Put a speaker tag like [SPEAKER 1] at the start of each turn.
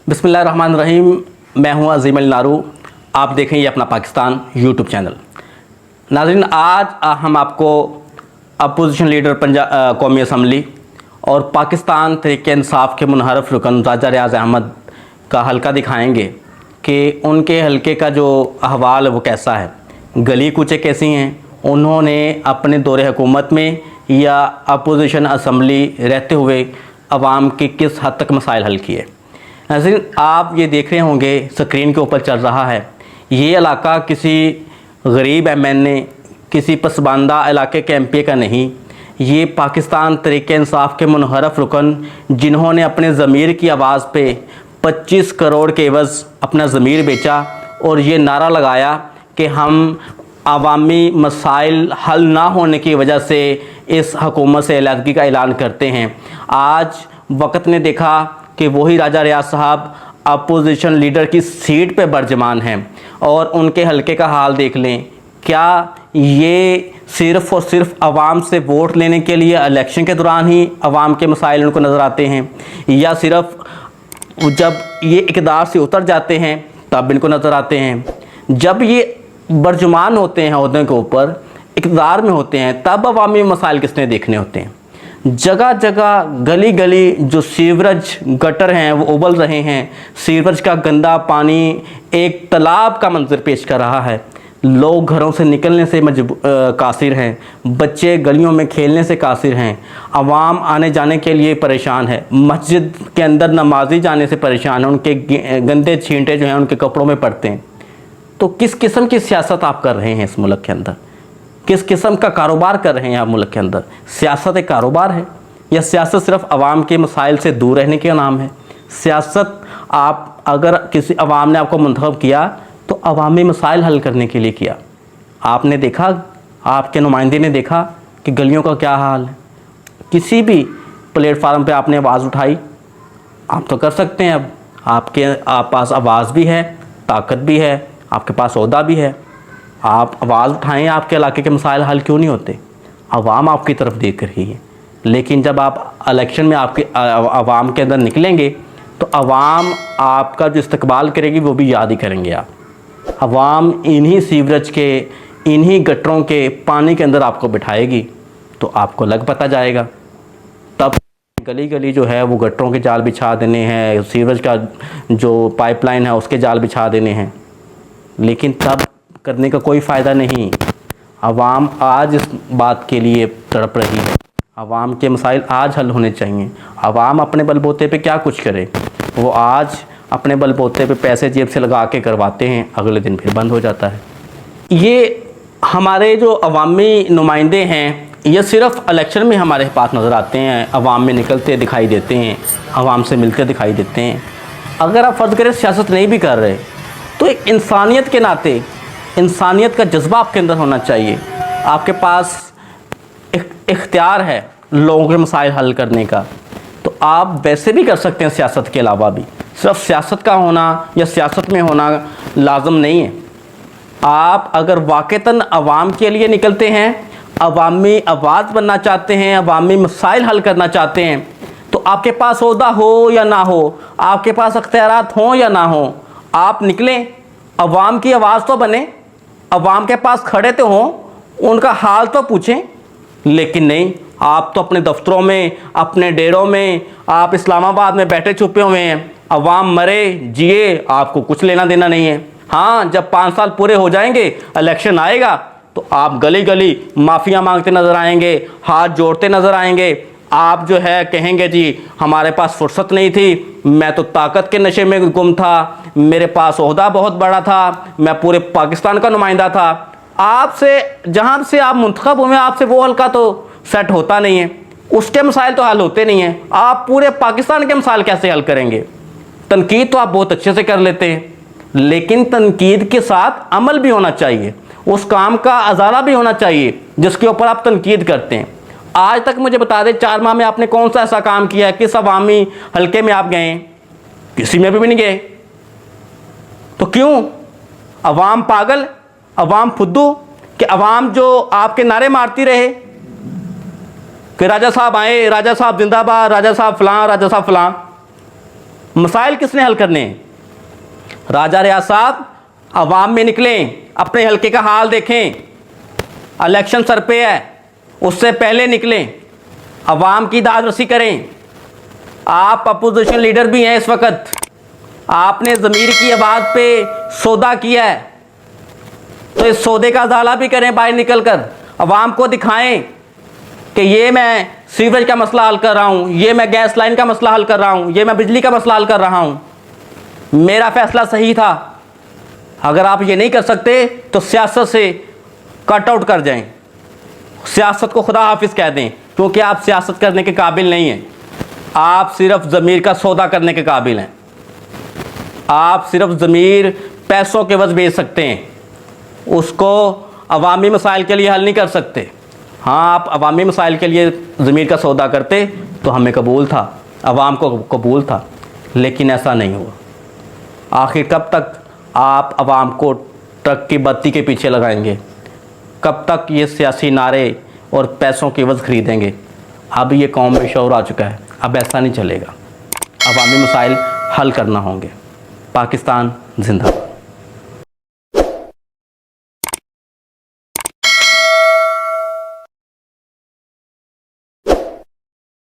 [SPEAKER 1] बिस्मिल्लाहिर्रहमानिर्रहीम। मैं हूं अज़ीम अली नारू। आप देखें ये अपना पाकिस्तान यूट्यूब चैनल। नाज़रीन, आज हम आपको अपोजिशन लीडर कौमी असम्बली और पाकिस्तान तहरीक इंसाफ के मुनहरफ रुकन राजा रियाज़ अहमद का हल्का दिखाएंगे कि उनके हल्के का जो अहवाल है वो कैसा है, गली कूचे कैसी हैं, उन्होंने अपने दौरे हुकूमत में या अपोजिशन असम्बली रहते हुए आवाम के किस हद तक मसाइल हल किए। नाज़रीन, आप ये देख रहे होंगे स्क्रीन के ऊपर चल रहा है, ये इलाका किसी गरीब एमएनए, किसी पसमानदा इलाके के एमपी का नहीं, ये पाकिस्तान तहरीक इंसाफ के मुनहरफ रुकन जिन्होंने अपने ज़मीर की आवाज़ पे 25 करोड़ के एवज़ अपना ज़मीर बेचा और ये नारा लगाया कि हम आवामी मसाइल हल ना होने की वजह से इस हुकूमत से अलहदगी का ऐलान करते हैं। आज वक्त ने देखा कि वही राजा रियाज साहब अपोजिशन लीडर की सीट पे बरजमान हैं और उनके हल्के का हाल देख लें। क्या ये सिर्फ़ और सिर्फ आवाम से वोट लेने के लिए इलेक्शन के दौरान ही आवाम के मसाइल उनको नज़र आते हैं, या सिर्फ जब ये इक़्तिदार से उतर जाते हैं तब इनको नज़र आते हैं? जब ये बरजुमान होते हैं ओहदे के ऊपर, इक़्तिदार में होते हैं, तब अवामी मसाइल किसने देखने होते हैं? जगह जगह गली गली जो सीवरेज गटर हैं वो उबल रहे हैं, सीवरेज का गंदा पानी एक तालाब का मंजर पेश कर रहा है। लोग घरों से निकलने से कासिर हैं, बच्चे गलियों में खेलने से कासिर हैं, आवाम आने जाने के लिए परेशान है, मस्जिद के अंदर नमाजी जाने से परेशान है, उनके गंदे छींटे जो हैं उनके कपड़ों में पड़ते हैं। तो किस किस्म की सियासत आप कर रहे हैं इस मुल्क के अंदर? किस किस्म का कारोबार कर रहे हैं आप मुल्क के अंदर? सियासत एक कारोबार है या सियासत सिर्फ आवाम के मसाइल से दूर रहने के नाम है? सियासत आप अगर किसी आवाम ने आपको मुंतखब किया तो अवामी मसाइल हल करने के लिए किया। आपने देखा, आपके नुमाइंदे ने देखा कि गलियों का क्या हाल है। किसी भी प्लेटफार्म पे आपने आवाज़ उठाई, आप तो कर सकते हैं, अब आपके पास आवाज़ भी है, ताकत भी है, आपके पास ओहदा भी है, आप आवाज़ उठाएं। आपके इलाके के मसाइल हल क्यों नहीं होते? आवाम आपकी तरफ देख रही है। लेकिन जब आप इलेक्शन में आपके आवाम के अंदर निकलेंगे तो आवाम आपका जो इस्तकबाल करेगी वो भी याद ही करेंगे। आप आवाम इन्हीं सीवरेज के, इन्हीं गटरों के पानी के अंदर आपको बिठाएगी तो आपको लग पता जाएगा। तब गली गली जो है वो गटरों के जाल बिछा देने हैं, सीवरेज का जो पाइपलाइन है उसके जाल बिछा देने हैं, लेकिन तब करने का कोई फ़ायदा नहीं। आवाम आज इस बात के लिए तड़प रही है, आवाम के मसाइल आज हल होने चाहिए। आवाम अपने बलबूते पे क्या कुछ करे, वो आज अपने बलबूते पे पैसे जेब से लगा के करवाते हैं, अगले दिन फिर बंद हो जाता है। ये हमारे जो अवामी नुमाइंदे हैं ये सिर्फ इलेक्शन में हमारे पास नज़र आते हैं, आवाम में निकलते दिखाई देते हैं, आवाम से मिलते दिखाई देते हैं। अगर आप फ़र्ज़ करें सियासत नहीं भी कर रहे तो एक इंसानियत के नाते, इंसानियत का जज्बा आपके अंदर होना चाहिए। आपके पास इख्तियार है लोगों के मसाइल हल करने का, तो आप वैसे भी कर सकते हैं सियासत के अलावा भी। सिर्फ सियासत का होना या सियासत में होना लाजम नहीं है। आप अगर वाक़तन आवाम के लिए निकलते हैं, अवामी आवाज़ बनना चाहते हैं, अवामी मसाइल हल करना चाहते हैं, तो आपके पास ओहदा हो या ना हो, आपके पास इख्तियारात हों या ना हो, आप निकलें, अवाम की आवाज़ तो बने, अवाम के पास खड़े तो हों, उनका हाल तो पूछें। लेकिन नहीं, आप तो अपने दफ्तरों में, अपने डेरों में, आप इस्लामाबाद में बैठे छुपे हुए हैं। अवाम मरे जिए, आपको कुछ लेना देना नहीं है। हाँ, जब 5 साल पूरे हो जाएंगे, इलेक्शन आएगा तो आप गली गली माफ़िया मांगते नज़र आएंगे, हाथ जोड़ते नज़र आएंगे। आप जो है कहेंगे जी हमारे पास फुर्सत नहीं थी, मैं तो ताकत के नशे में गुम था, मेरे पास ओहदा बहुत बड़ा था, मैं पूरे पाकिस्तान का नुमाइंदा था। आपसे, जहाँ से आप मुंतखब हुए, आपसे वो हल्का तो सेट होता नहीं है, उसके मसाइल तो हल होते नहीं हैं। आप पूरे पाकिस्तान के मसाइल कैसे हल करेंगे? तनकीद तो आप बहुत अच्छे से कर लेते हैं, लेकिन तनकीद के साथ अमल भी होना चाहिए, उस काम का अजाला भी होना चाहिए जिसके ऊपर आप तनकीद करते हैं। आज तक मुझे बता दें 4 माह में आपने कौन सा ऐसा काम किया है? किस अवामी हल्के में आप गए? किसी में भी नहीं गए। तो क्यों? अवाम पागल, अवाम फुद्दू, कि अवाम जो आपके नारे मारती रहे कि राजा साहब आए, राजा साहब जिंदाबाद, राजा साहब फलां, राजा साहब फलां। मसाइल किसने हल करने हैं? राजा रियाज साहब अवाम में निकलें, अपने हल्के का हाल देखें। इलेक्शन सर पे है, उससे पहले निकलें, अवाम की दादरसी करें। आप अपोजिशन लीडर भी हैं इस वक्त, आपने ज़मीर की आवाज़ पे सौदा किया है, तो इस सौदे का ज़ाला भी करें। बाहर निकल कर अवाम को दिखाएं कि ये मैं सीवरेज का मसला हल कर रहा हूँ, ये मैं गैस लाइन का मसला हल कर रहा हूँ, ये मैं बिजली का मसला हल कर रहा हूँ, मेरा फैसला सही था। अगर आप ये नहीं कर सकते तो सियासत से कट आउट कर जाएं, सियासत को खुदा हाफिज़ कह दें, क्योंकि आप सियासत करने के काबिल नहीं हैं। आप सिर्फ ज़मीर का सौदा करने के काबिल हैं। आप सिर्फ ज़मीर पैसों के वजह बेच सकते हैं, उसको अवामी मसाइल के लिए हल नहीं कर सकते। हाँ, आप अवामी मसाइल के लिए ज़मीर का सौदा करते तो हमें कबूल था, अवाम को कबूल था, लेकिन ऐसा नहीं हुआ। आखिर कब तक आप अवाम को ट्रक की बत्ती के पीछे लगाएंगे? कब तक ये सियासी नारे और पैसों की वजह खरीदेंगे? अब ये कौम में शऊर आ चुका है, अब ऐसा नहीं चलेगा। अवामी मसाइल हल करना होंगे। पाकिस्तान जिंदाबाद।